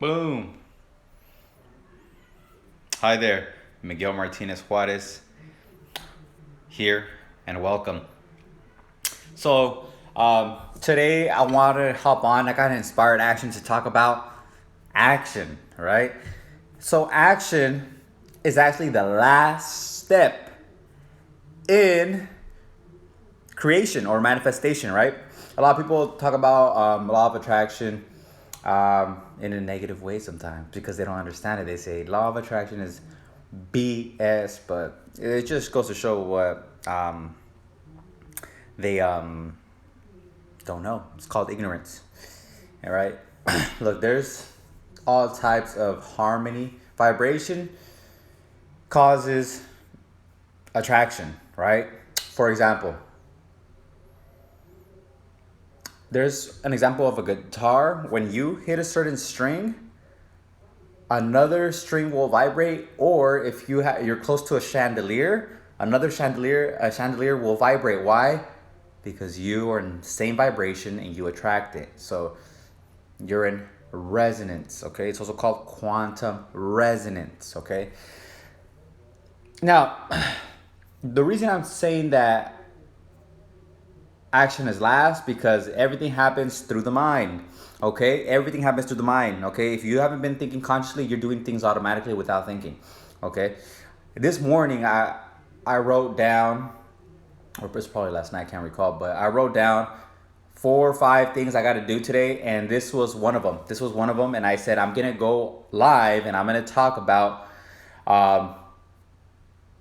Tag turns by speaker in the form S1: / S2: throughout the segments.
S1: Boom. Hi there, Miguel Martinez Juarez here, and welcome. Today I want to hop on. I got an inspired action to talk about action, right? So, action is actually the last step in creation or manifestation, right? A lot of people talk about law of attraction in a negative way sometimes because they don't understand it. They say law of attraction is BS, but it just goes to show what they don't know. It's called ignorance. All right. Look, there's all types of harmony. Vibration causes attraction, right? For example, there's an example of a guitar. When you hit a certain string, another string will vibrate, or if you're close to a chandelier, a chandelier will vibrate. Why? Because you are in the same vibration and you attract it. So you're in resonance, okay? It's also called quantum resonance, okay? Now, the reason I'm saying that action is last because everything happens through the mind, okay? Everything happens through the mind, okay? If you haven't been thinking consciously, you're doing things automatically without thinking, okay? This morning, I wrote down, or it was probably last night, I can't recall, but I wrote down 4 or 5 things I got to do today, and this was one of them. This was one of them, and I said I'm gonna go live and I'm gonna talk about um,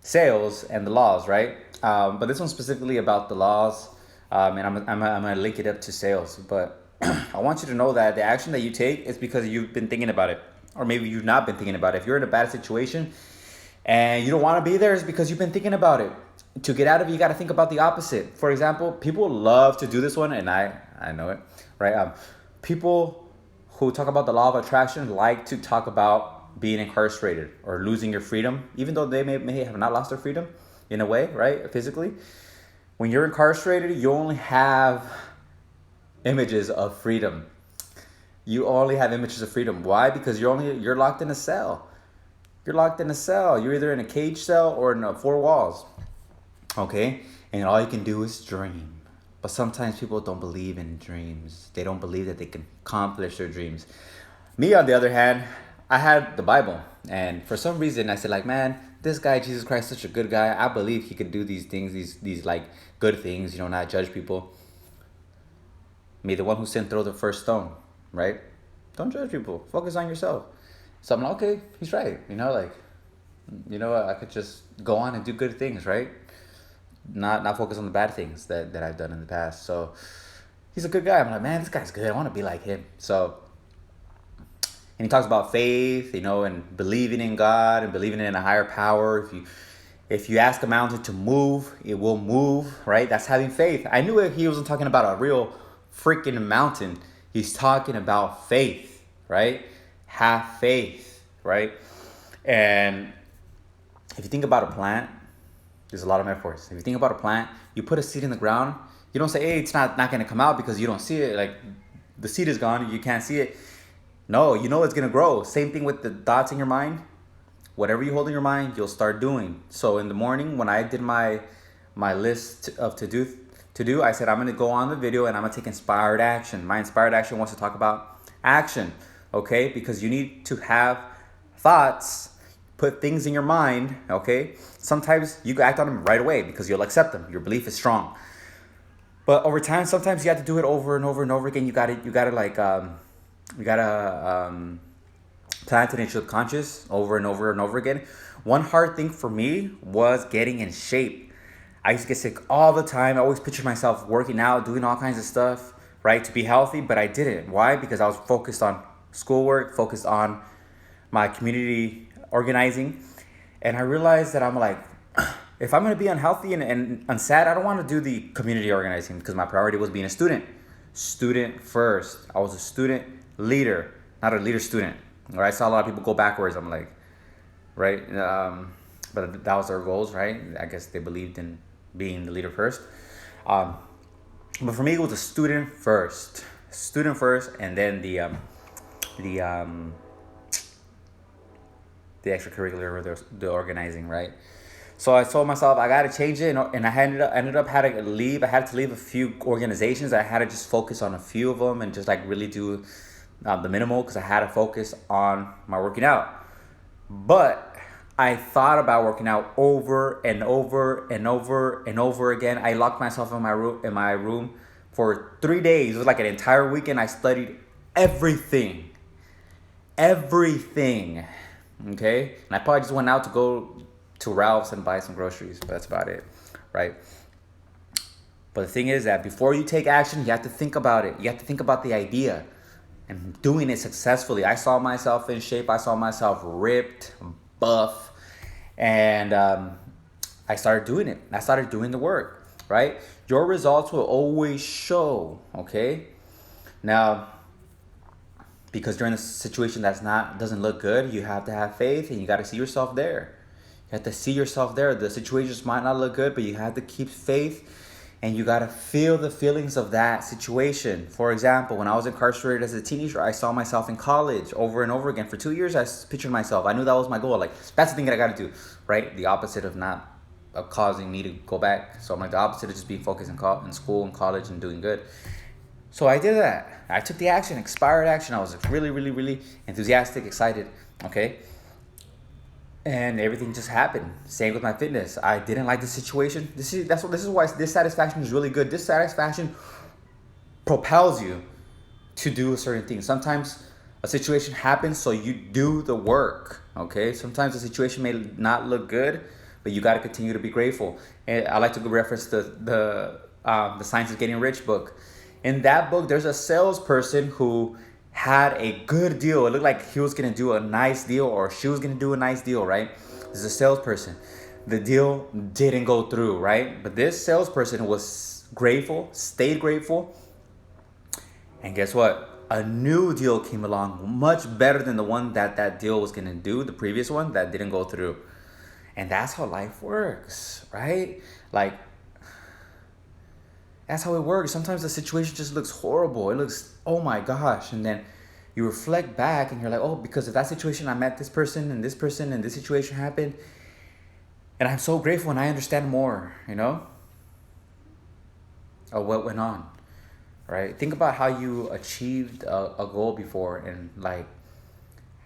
S1: sales and the laws, right? But this one's specifically about the laws, and I'm gonna link it up to sales. But I want you to know that the action that you take is because you've been thinking about it, or maybe you've not been thinking about it. If you're in a bad situation and you don't want to be there, it's because you've been thinking about it. To get out of it, you got to think about the opposite. For example, people love to do this one, and I know it, right? People who talk about the law of attraction like to talk about being incarcerated or losing your freedom, even though they may have not lost their freedom in a way, right? Physically. When you're incarcerated, you only have images of freedom. You only have images of freedom. Why? Because you're locked in a cell. You're locked in a cell. You're either in a cage cell or in four walls. Okay? And all you can do is dream. But sometimes people don't believe in dreams. They don't believe that they can accomplish their dreams. Me, on the other hand, I had the Bible. And for some reason, I said, like, man, this guy, Jesus Christ, such a good guy. I believe he could do these things, these like good things, not judge people. May the one who sinned throw the first stone, right? Don't judge people. Focus on yourself. So I'm like, okay, he's right. I could just go on and do good things, right? Not focus on the bad things that I've done in the past. So he's a good guy. I'm like, man, this guy's good. I want to be like him. So, and he talks about faith, and believing in God and believing in a higher power. If you ask a mountain to move, it will move, right? That's having faith. I knew he wasn't talking about a real freaking mountain. He's talking about faith, right? Have faith, right? And if you think about a plant, there's a lot of metaphors. If you think about a plant, you put a seed in the ground. You don't say, hey, it's not going to come out because you don't see it. Like, the seed is gone. You can't see it. No, you know it's going to grow. Same thing with the thoughts in your mind. Whatever you hold in your mind, you'll start doing. So in the morning, when I did my list of to do, I said I'm gonna go on the video and I'm gonna take inspired action. My inspired action wants to talk about action, okay? Because you need to have thoughts, put things in your mind, okay? Sometimes you act on them right away because you'll accept them. Your belief is strong. But over time, sometimes you have to do it over and over and over again. You gotta plant it in your subconscious over and over and over again. One hard thing for me was getting in shape. I used to get sick all the time. I always pictured myself working out, doing all kinds of stuff, right, to be healthy, but I didn't. Why? Because I was focused on schoolwork, focused on my community organizing. And I realized that I'm like, if I'm going to be unhealthy and sad, I don't want to do the community organizing because my priority was being a student. Student first. I was a student leader, not a leader student. Right? I saw a lot of people go backwards. I'm like, right? But that was their goals, right? I guess they believed in being the leader first. But for me, it was a student first, and then the um, the extracurricular or the organizing, right? So I told myself I got to change it, and I ended up had to leave. I had to leave a few organizations. I had to just focus on a few of them and just like really do the minimal because I had to focus on my working out. But I thought about working out over and over and over and over again. I locked myself in my room for 3 days. It was like an entire weekend. I studied everything, everything. Okay, and I probably just went out to go to Ralph's and buy some groceries, but that's about it, right? But the thing is that before you take action, you have to think about it. You have to think about the idea and doing it successfully. I saw myself in shape. I saw myself ripped, buff, and I started doing it. I started doing the work, right? Your results will always show, okay? Now, because during a situation doesn't look good, you have to have faith and you got to see yourself there. You have to see yourself there. The situations might not look good, but you have to keep faith and you got to feel the feelings of that situation. For example, when I was incarcerated as a teenager, I saw myself in college over and over again. For 2 years, I pictured myself. I knew that was my goal. Like, that's the thing that I got to do, right? The opposite of not causing me to go back. So I'm like the opposite of just being focused in school and college and doing good. So I did that. I took the action, expired action. I was really, really, really enthusiastic, excited. Okay. And everything just happened. Same with my fitness. I didn't like the situation. This is why dissatisfaction is really good. Dissatisfaction propels you to do a certain thing. Sometimes a situation happens, so you do the work. Okay. Sometimes the situation may not look good, but you got to continue to be grateful. And I like to reference the Science of Getting Rich book. In that book, there's a salesperson who had a good deal. It looked like he was gonna do a nice deal or she was gonna do a nice deal, right? This is a salesperson. The deal didn't go through, right? But this salesperson was grateful, stayed grateful, and guess what? A new deal came along, much better than the one that deal was gonna do, the previous one that didn't go through. And that's how life works, right? Like, that's how it works. Sometimes the situation just looks horrible. It looks, oh my gosh. And then you reflect back and you're like, oh, because of that situation, I met this person and this person and this situation happened. And I'm so grateful and I understand more, of what went on, right? Think about how you achieved a goal before and like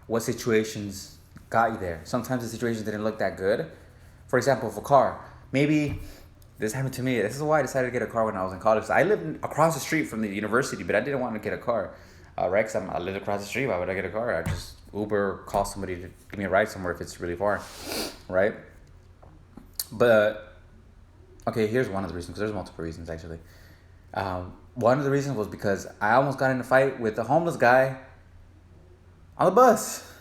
S1: what situations got you there. Sometimes the situations didn't look that good. For example, with a car, maybe this happened to me. This is why I decided to get a car when I was in college. I lived across the street from the university, but I didn't want to get a car, right? Because I lived across the street. Why would I get a car? I just Uber, call somebody to give me a ride somewhere if it's really far, right? But, okay, here's one of the reasons, because there's multiple reasons, actually. One of the reasons was because I almost got in a fight with a homeless guy on the bus.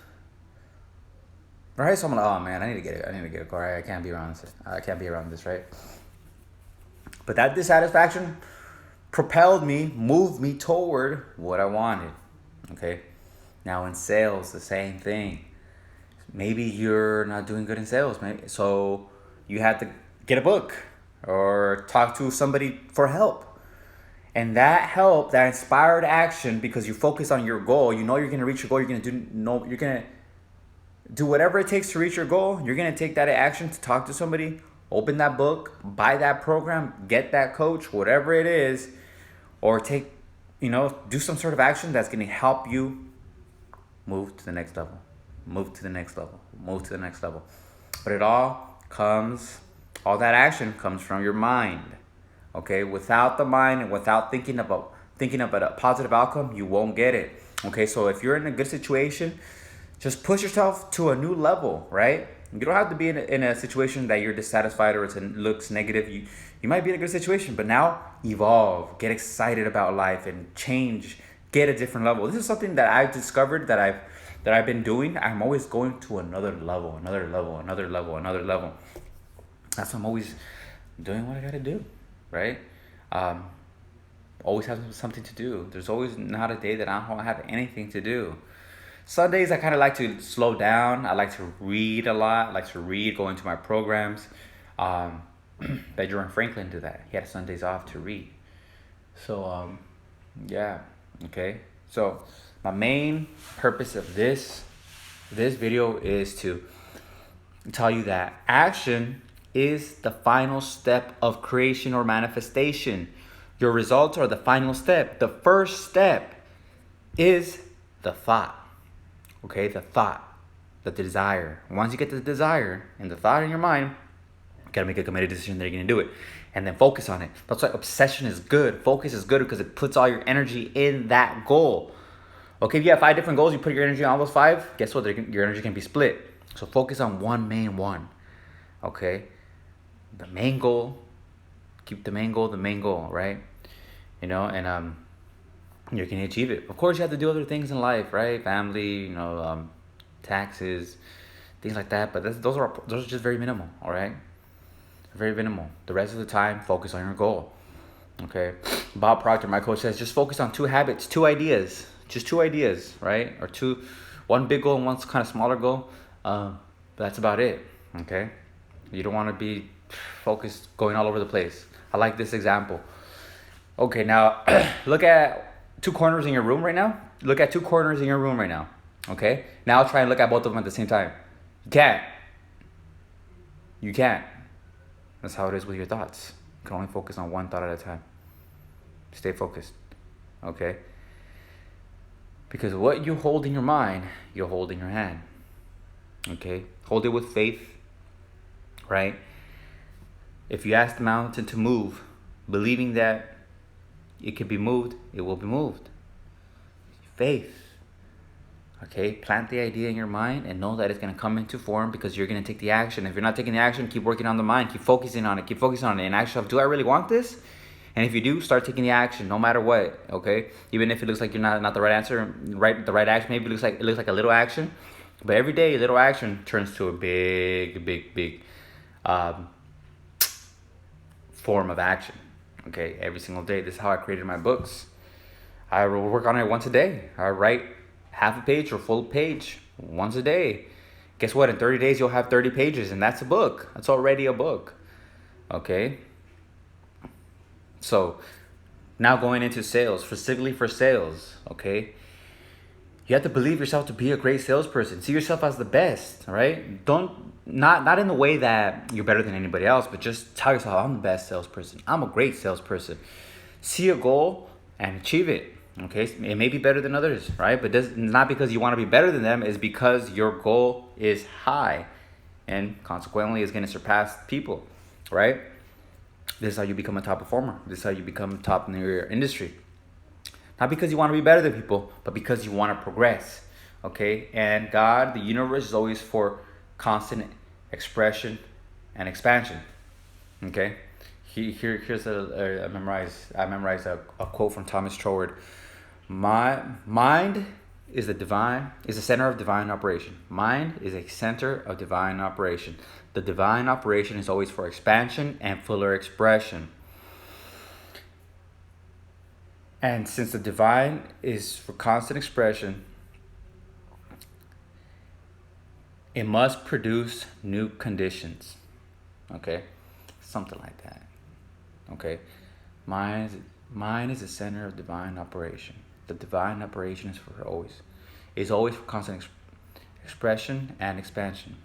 S1: Right? So I'm like, oh man, I need to get a car. I can't be around this, right? But that dissatisfaction propelled me, moved me toward what I wanted. Okay? Now in sales, the same thing. Maybe you're not doing good in sales, so you have to get a book or talk to somebody for help. And that help, that inspired action, because you focus on your goal, you know you're gonna reach your goal, you're gonna do whatever it takes to reach your goal. You're gonna take that action to talk to somebody, open that book, buy that program, get that coach, whatever it is, or do some sort of action that's going to help you move to the next level, move to the next level, move to the next level. But all that action comes from your mind, okay? Without the mind and without thinking about a positive outcome, you won't get it, okay? So if you're in a good situation, just push yourself to a new level, right? You don't have to be in a situation that you're dissatisfied or it looks negative. You might be in a good situation, but now evolve, get excited about life and change, get a different level. This is something that I've discovered that I've been doing. I'm always going to another level. That's why I'm always doing what I gotta do, right? Always have something to do. There's always not a day that I don't have anything to do. Sundays, I kind of like to slow down. I like to read a lot. I like to read, go into my programs. Benjamin Franklin did that. He had Sundays off to read. So, yeah. Okay. So, My main purpose of this video is to tell you that action is the final step of creation or manifestation. Your results are the final step. The first step is the thought. Okay, the thought, the desire. Once you get the desire and the thought in your mind, you gotta make a committed decision that you're gonna do it. And then focus on it. That's why obsession is good. Focus is good because it puts all your energy in that goal. Okay, if you have 5 different goals, you put your energy on all those 5, guess what? Your energy can be split. So focus on one main one. Okay? The main goal. Keep the main goal, right? You know, and you can achieve it. Of course, you have to do other things in life, right? Family, taxes, things like that. But those are just very minimal, all right? Very minimal. The rest of the time, focus on your goal. Okay? Bob Proctor, my coach, says just focus on 2 habits, 2 ideas. Just 2 ideas, right? Or 1 big goal and 1 kind of smaller goal. But that's about it, okay? You don't want to be focused going all over the place. I like this example. Okay, now look at 2 corners in your room right now. Look at 2 corners in your room right now, okay? Now try and look at both of them at the same time. You can't. That's how it is with your thoughts. You can only focus on 1 thought at a time. Stay focused, okay? Because what you hold in your mind, you hold in your hand. Okay? Hold it with faith, right? If you ask the mountain to move, believing that it can be moved, it will be moved. Faith. Okay? Plant the idea in your mind and know that it's going to come into form because you're going to take the action. If you're not taking the action, keep working on the mind. Keep focusing on it. And ask yourself, do I really want this? And if you do, start taking the action, no matter what. Okay, even if it looks like you're not the right answer, the right action. Maybe it looks like a little action, but every day, little action turns to a big form of action. Okay, every single day. This is how I created my books. I will work on it once a day. I write half a page or full page once a day. Guess what? In 30 days, you'll have 30 pages, and that's a book. That's already a book. Okay. So now going into sales, specifically for sales, okay? You have to believe yourself to be a great salesperson. See yourself as the best, all right? Not in the way that you're better than anybody else, but just tell yourself, I'm the best salesperson. I'm a great salesperson. See a goal and achieve it, okay? It may be better than others, right? But not because you want to be better than them, it's because your goal is high and consequently is going to surpass people, right? This is how you become a top performer. This is how you become top in your industry. Not because you want to be better than people, but because you want to progress. Okay? And God, the universe, is always for constant expression and expansion. Okay? Here's I memorized a quote from Thomas Troward. My mind is the center of divine operation. Mind is a center of divine operation. The divine operation is always for expansion and fuller expression. And since the divine is for constant expression, it must produce new conditions. Okay? Something like that. Okay? Mind is the center of divine operation. The divine operation is always for constant expression and expansion.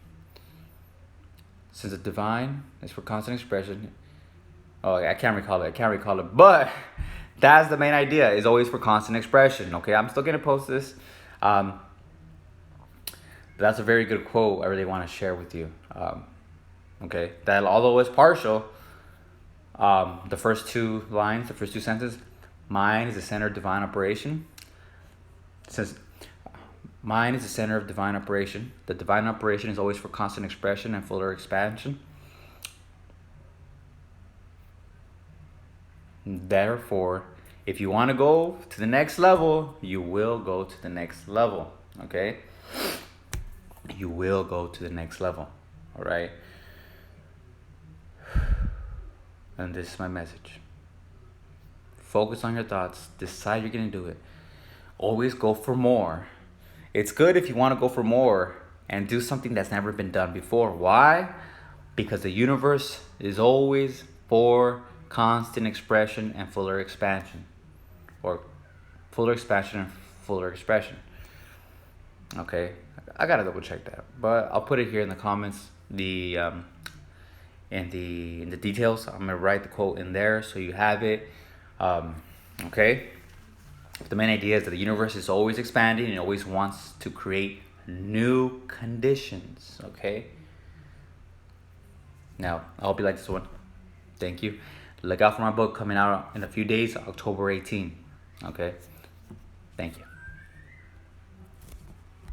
S1: Since the divine is for constant expression, I can't recall it, but that's the main idea, is always for constant expression. Okay, I'm still gonna post this. But that's a very good quote I really want to share with you. Okay, that although it's partial, the first 2 lines, the first 2 sentences, mind is the center of divine operation. Since mind is the center of divine operation, the divine operation is always for constant expression and fuller expansion. Therefore, if you want to go to the next level, you will go to the next level. Okay? You will go to the next level. All right? And this is my message. Focus on your thoughts. Decide you're going to do it. Always go for more. It's good if you want to go for more and do something that's never been done before. Why? Because the universe is always for constant expression and fuller expansion. Or fuller expansion and fuller expression. Okay, I gotta double check that, but I'll put it here in the comments. In the details, I'm gonna write the quote in there so you have it. Okay. The main idea is that the universe is always expanding and always wants to create new conditions. Okay. Now, I hope you like this one. Thank you. Look out for my book coming out in a few days, October 18th. Okay. Thank you.